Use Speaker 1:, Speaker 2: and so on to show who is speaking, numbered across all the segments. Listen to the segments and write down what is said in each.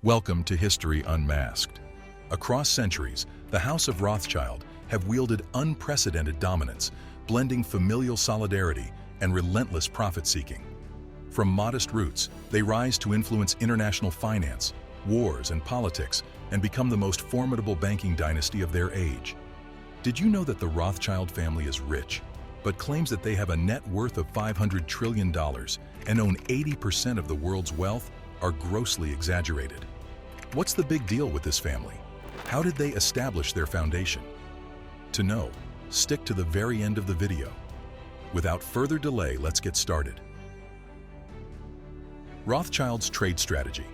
Speaker 1: Welcome to History Unmasked. Across centuries, the House of Rothschild have wielded unprecedented dominance, blending familial solidarity and relentless profit-seeking. From modest roots, they rise to influence international finance, wars, and politics, and become the most formidable banking dynasty of their age. Did you know that the Rothschild family is rich, but claims that they have a net worth of $500 trillion and own 80% of the world's wealth are grossly exaggerated? What's the big deal with this family? How did they establish their foundation? To know, stick to the very end of the video. Without further delay, let's get started. Rothschild's trade strategy.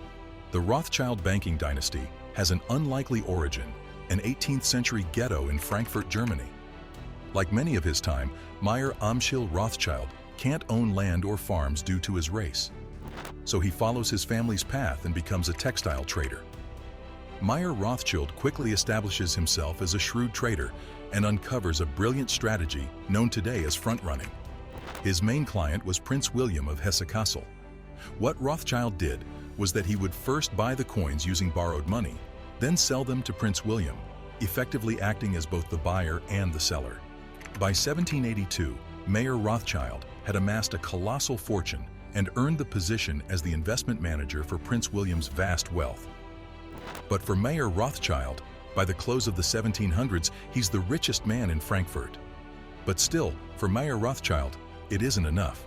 Speaker 1: The Rothschild banking dynasty has an unlikely origin, an 18th century ghetto in Frankfurt, Germany. Like many of his time, Mayer Amschel Rothschild can't own land or farms due to his race. So he follows his family's path and becomes a textile trader. Mayer Rothschild quickly establishes himself as a shrewd trader and uncovers a brilliant strategy known today as front-running. His main client was Prince William of Hesse-Kassel. What Rothschild did was that he would first buy the coins using borrowed money, then sell them to Prince William, effectively acting as both the buyer and the seller. By 1782, Mayer Rothschild had amassed a colossal fortune and earned the position as the investment manager for Prince William's vast wealth. But for Mayer Rothschild, by the close of the 1700s, he's the richest man in Frankfurt. But still, for Mayer Rothschild, it isn't enough.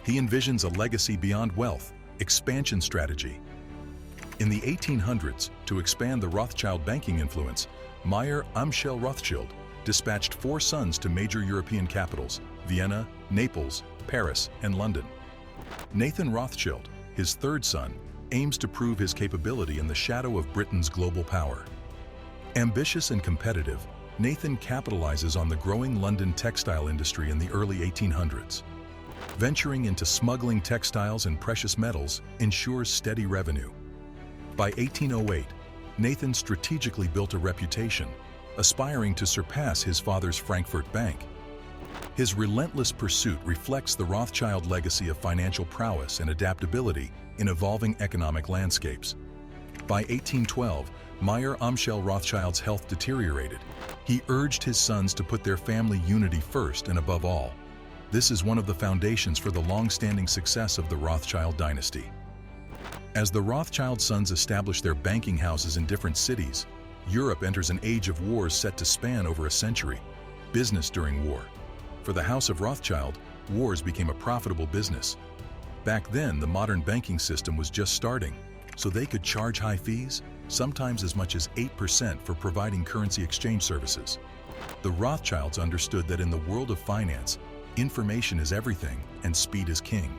Speaker 1: He envisions a legacy beyond wealth, expansion strategy. In the 1800s, to expand the Rothschild banking influence, Mayer Amschel Rothschild dispatched 4 sons to major European capitals: Vienna, Naples, Paris, and London. Nathan Rothschild, his third son, aims to prove his capability in the shadow of Britain's global power. Ambitious and competitive, Nathan capitalizes on the growing London textile industry in the early 1800s. Venturing into smuggling textiles and precious metals ensures steady revenue. By 1808, Nathan strategically built a reputation, aspiring to surpass his father's Frankfurt Bank. His relentless pursuit reflects the Rothschild legacy of financial prowess and adaptability in evolving economic landscapes. By 1812, Mayer Amschel Rothschild's health deteriorated. He urged his sons to put their family unity first and above all. This is one of the foundations for the long-standing success of the Rothschild dynasty. As the Rothschild sons establish their banking houses in different cities, Europe enters an age of wars set to span over a century. Business during war. For the House of Rothschild, wars became a profitable business. Back then, the modern banking system was just starting, so they could charge high fees, sometimes as much as 8% for providing currency exchange services. The Rothschilds understood that in the world of finance, information is everything and speed is king.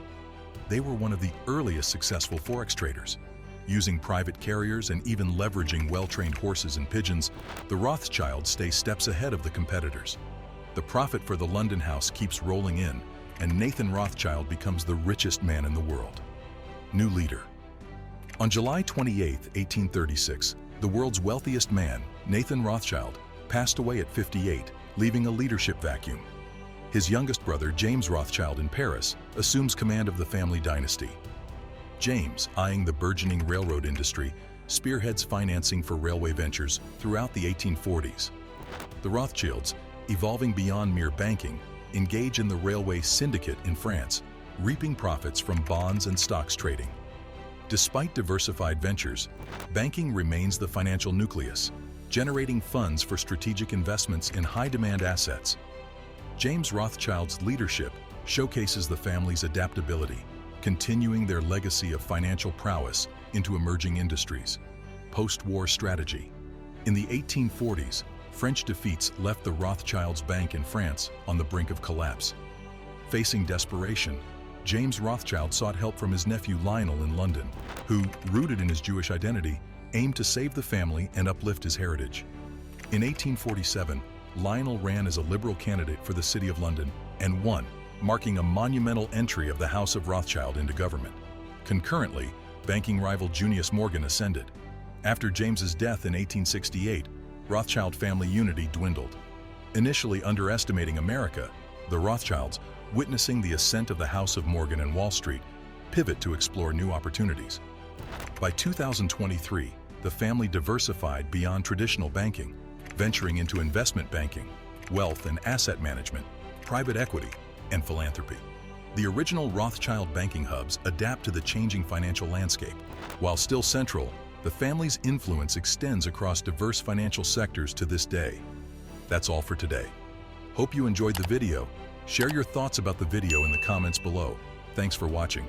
Speaker 1: They were one of the earliest successful forex traders. Using private carriers and even leveraging well-trained horses and pigeons, the Rothschilds stay steps ahead of the competitors. The profit for the London house keeps rolling in, and Nathan Rothschild becomes the richest man in the world. New leader. On July 28, 1836, the world's wealthiest man, Nathan Rothschild, passed away at 58, leaving a leadership vacuum. His youngest brother, James Rothschild in Paris, assumes command of the family dynasty. James, eyeing the burgeoning railroad industry, spearheads financing for railway ventures throughout the 1840s. The Rothschilds, evolving beyond mere banking, engage in the railway syndicate in France, reaping profits from bonds and stocks trading. Despite diversified ventures, banking remains the financial nucleus, generating funds for strategic investments in high-demand assets. James Rothschild's leadership showcases the family's adaptability, continuing their legacy of financial prowess into emerging industries. Post-war strategy. In the 1840s, French defeats left the Rothschilds' bank in France on the brink of collapse. Facing desperation, James Rothschild sought help from his nephew Lionel in London, who, rooted in his Jewish identity, aimed to save the family and uplift his heritage. In 1847, Lionel ran as a Liberal candidate for the City of London and won, marking a monumental entry of the House of Rothschild into government. Concurrently, banking rival Junius Morgan ascended. After James's death in 1868, Rothschild family unity dwindled. Initially underestimating America, the Rothschilds, witnessing the ascent of the House of Morgan and Wall Street, pivot to explore new opportunities. By 2023, the family diversified beyond traditional banking, venturing into investment banking, wealth and asset management, private equity, and philanthropy. The original Rothschild banking hubs adapt to the changing financial landscape. While still central, the family's influence extends across diverse financial sectors to this day. That's all for today. Hope you enjoyed the video. Share your thoughts about the video in the comments below. Thanks for watching.